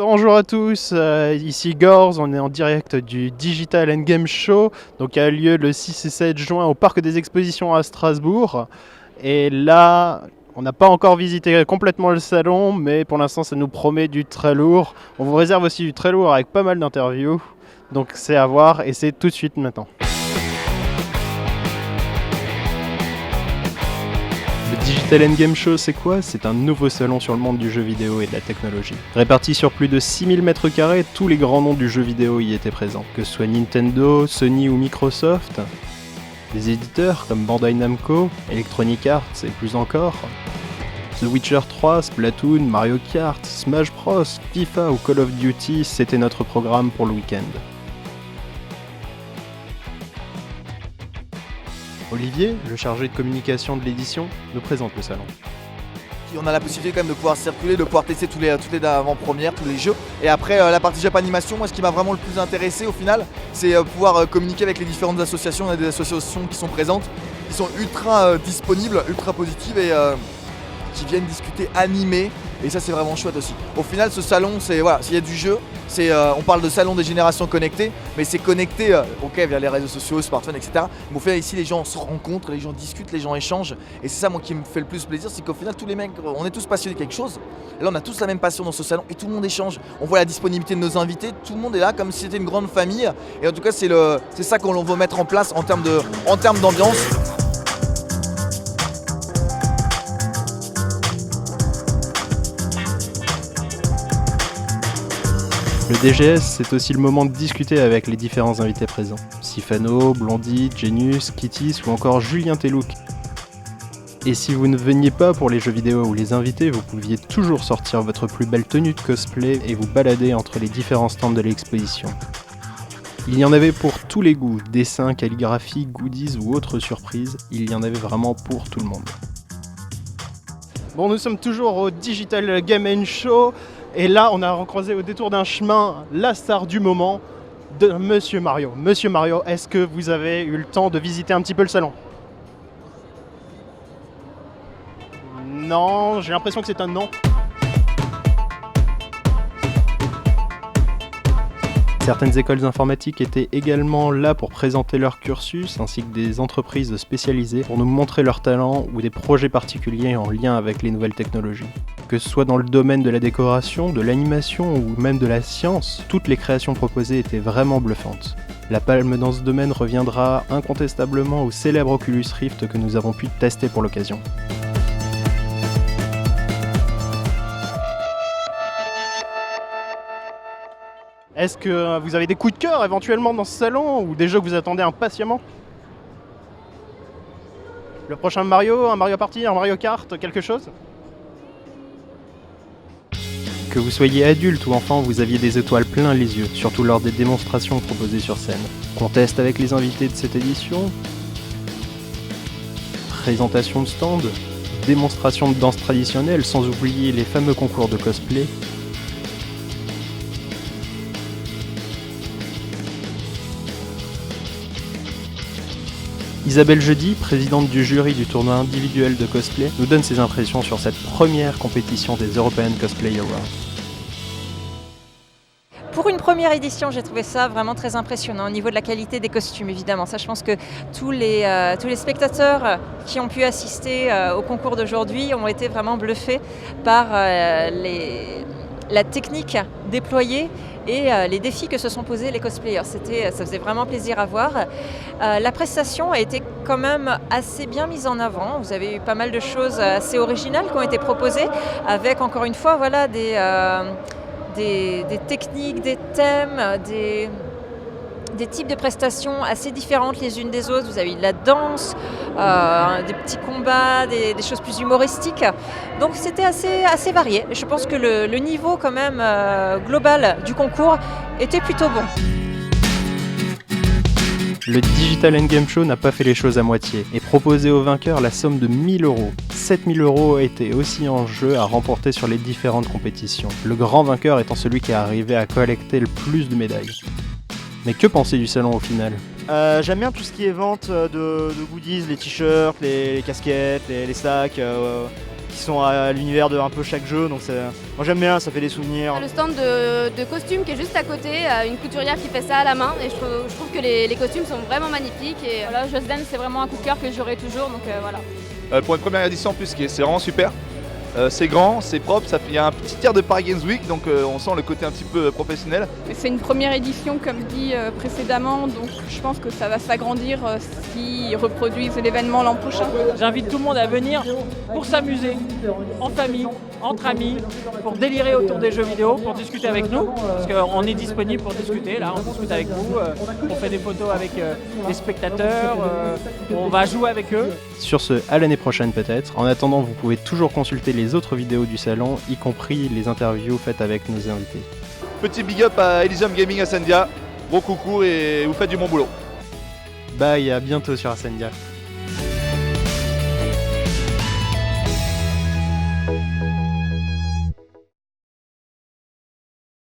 Bonjour à tous, ici Gorz, on est en direct du Digital Game Show, donc qui a lieu le 6 et 7 juin au Parc des Expositions à Strasbourg. Et là, on n'a pas encore visité complètement le salon, mais pour l'instant ça nous promet du très lourd. On vous réserve aussi du très lourd avec pas mal d'interviews, donc c'est à voir et c'est tout de suite maintenant. Le Digital Game Show, c'est quoi? C'est un nouveau salon sur le monde du jeu vidéo et de la technologie. Réparti sur plus de 6000 m², tous les grands noms du jeu vidéo y étaient présents. Que ce soit Nintendo, Sony ou Microsoft, des éditeurs comme Bandai Namco, Electronic Arts et plus encore. The Witcher 3, Splatoon, Mario Kart, Smash Bros, FIFA ou Call of Duty, c'était notre programme pour le week-end. Olivier, le chargé de communication de l'édition, nous présente le salon. On a la possibilité quand même de pouvoir circuler, de pouvoir tester toutes les avant-premières, tous les jeux. Et après la partie Japanimation, moi ce qui m'a vraiment le plus intéressé au final, c'est pouvoir communiquer avec les différentes associations. On a des associations qui sont présentes, qui sont ultra disponibles, ultra positives et qui viennent discuter, animer. Et ça c'est vraiment chouette aussi. Au final ce salon, c'est voilà, s'il y a du jeu, on parle de salon des générations connectées, mais c'est connecté via les réseaux sociaux, smartphones, etc. Mais au final ici les gens se rencontrent, les gens discutent, les gens échangent. Et c'est ça moi qui me fait le plus plaisir, c'est qu'au final tous les mecs, on est tous passionnés de quelque chose. Et là on a tous la même passion dans ce salon et tout le monde échange. On voit la disponibilité de nos invités, tout le monde est là comme si c'était une grande famille. Et en tout cas c'est ça qu'on veut mettre en place en termes d'ambiance. Le DGS, c'est aussi le moment de discuter avec les différents invités présents. Sifano, Blondie, Genius, Kittis ou encore Julien Telouk. Et si vous ne veniez pas pour les jeux vidéo ou les invités, vous pouviez toujours sortir votre plus belle tenue de cosplay et vous balader entre les différents stands de l'exposition. Il y en avait pour tous les goûts, dessins, calligraphie, goodies ou autres surprises, il y en avait vraiment pour tout le monde. Bon, nous sommes toujours au Digital Game Show. Et là, on a recroisé au détour d'un chemin la star du moment de Monsieur Mario. Monsieur Mario, est-ce que vous avez eu le temps de visiter un petit peu le salon? Non, j'ai l'impression que c'est un non. Certaines écoles informatiques étaient également là pour présenter leur cursus, ainsi que des entreprises spécialisées pour nous montrer leurs talents ou des projets particuliers en lien avec les nouvelles technologies. Que ce soit dans le domaine de la décoration, de l'animation ou même de la science, toutes les créations proposées étaient vraiment bluffantes. La palme dans ce domaine reviendra incontestablement au célèbre Oculus Rift que nous avons pu tester pour l'occasion. Est-ce que vous avez des coups de cœur éventuellement dans ce salon ou des jeux que vous attendez impatiemment? Le prochain Mario, un Mario Party, un Mario Kart, quelque chose? Que vous soyez adulte ou enfant, vous aviez des étoiles plein les yeux, surtout lors des démonstrations proposées sur scène. Contest avec les invités de cette édition, présentation de stand, démonstration de danse traditionnelle, sans oublier les fameux concours de cosplay. Isabelle Jeudi, présidente du jury du tournoi individuel de cosplay, nous donne ses impressions sur cette première compétition des European Cosplay Awards. Pour une première édition, j'ai trouvé ça vraiment très impressionnant au niveau de la qualité des costumes, évidemment. Ça, je pense que tous les spectateurs qui ont pu assister au concours d'aujourd'hui ont été vraiment bluffés par la technique déployée et les défis que se sont posés les cosplayers. Ça faisait vraiment plaisir à voir. La prestation a été quand même assez bien mise en avant. Vous avez eu pas mal de choses assez originales qui ont été proposées avec, encore une fois, voilà, des techniques, des thèmes, des types de prestations assez différentes les unes des autres. Vous avez eu de la danse, des petits combats, des choses plus humoristiques. Donc c'était assez varié. Je pense que le niveau quand même global du concours était plutôt bon. Le Digital Game Show n'a pas fait les choses à moitié et proposé aux vainqueurs la somme de 1000 €. 7000 € étaient aussi en jeu à remporter sur les différentes compétitions, le grand vainqueur étant celui qui est arrivé à collecter le plus de médailles. Mais que penser du salon au final? J'aime bien tout ce qui est vente de goodies, les t-shirts, les casquettes, les sacs. qui sont à l'univers de un peu chaque jeu. Donc moi j'aime bien, ça fait des souvenirs. Le stand de costumes qui est juste à côté, une couturière qui fait ça à la main et je trouve que les costumes sont vraiment magnifiques. Et Voilà, Just Dance, c'est vraiment un coup de cœur que j'aurai toujours, donc voilà. Pour une première édition en plus, c'est vraiment super. C'est grand, c'est propre, il y a un petit tiers de Paris Games Week, donc on sent le côté un petit peu professionnel. C'est une première édition comme dit précédemment, donc je pense que ça va s'agrandir s'ils reproduisent l'événement l'an prochain. J'invite tout le monde à venir pour s'amuser, en famille, entre amis, pour délirer autour des jeux vidéo, pour discuter avec nous, parce qu'on est disponible pour discuter, là on discute avec vous, on fait des photos avec les spectateurs, on va jouer avec eux. Sur ce, à l'année prochaine peut-être. En attendant, vous pouvez toujours consulter les autres vidéos du salon, y compris les interviews faites avec nos invités. Petit big up à Elysium Gaming à Sandia, gros coucou et vous faites du bon boulot. Bye, à bientôt sur Ascendia.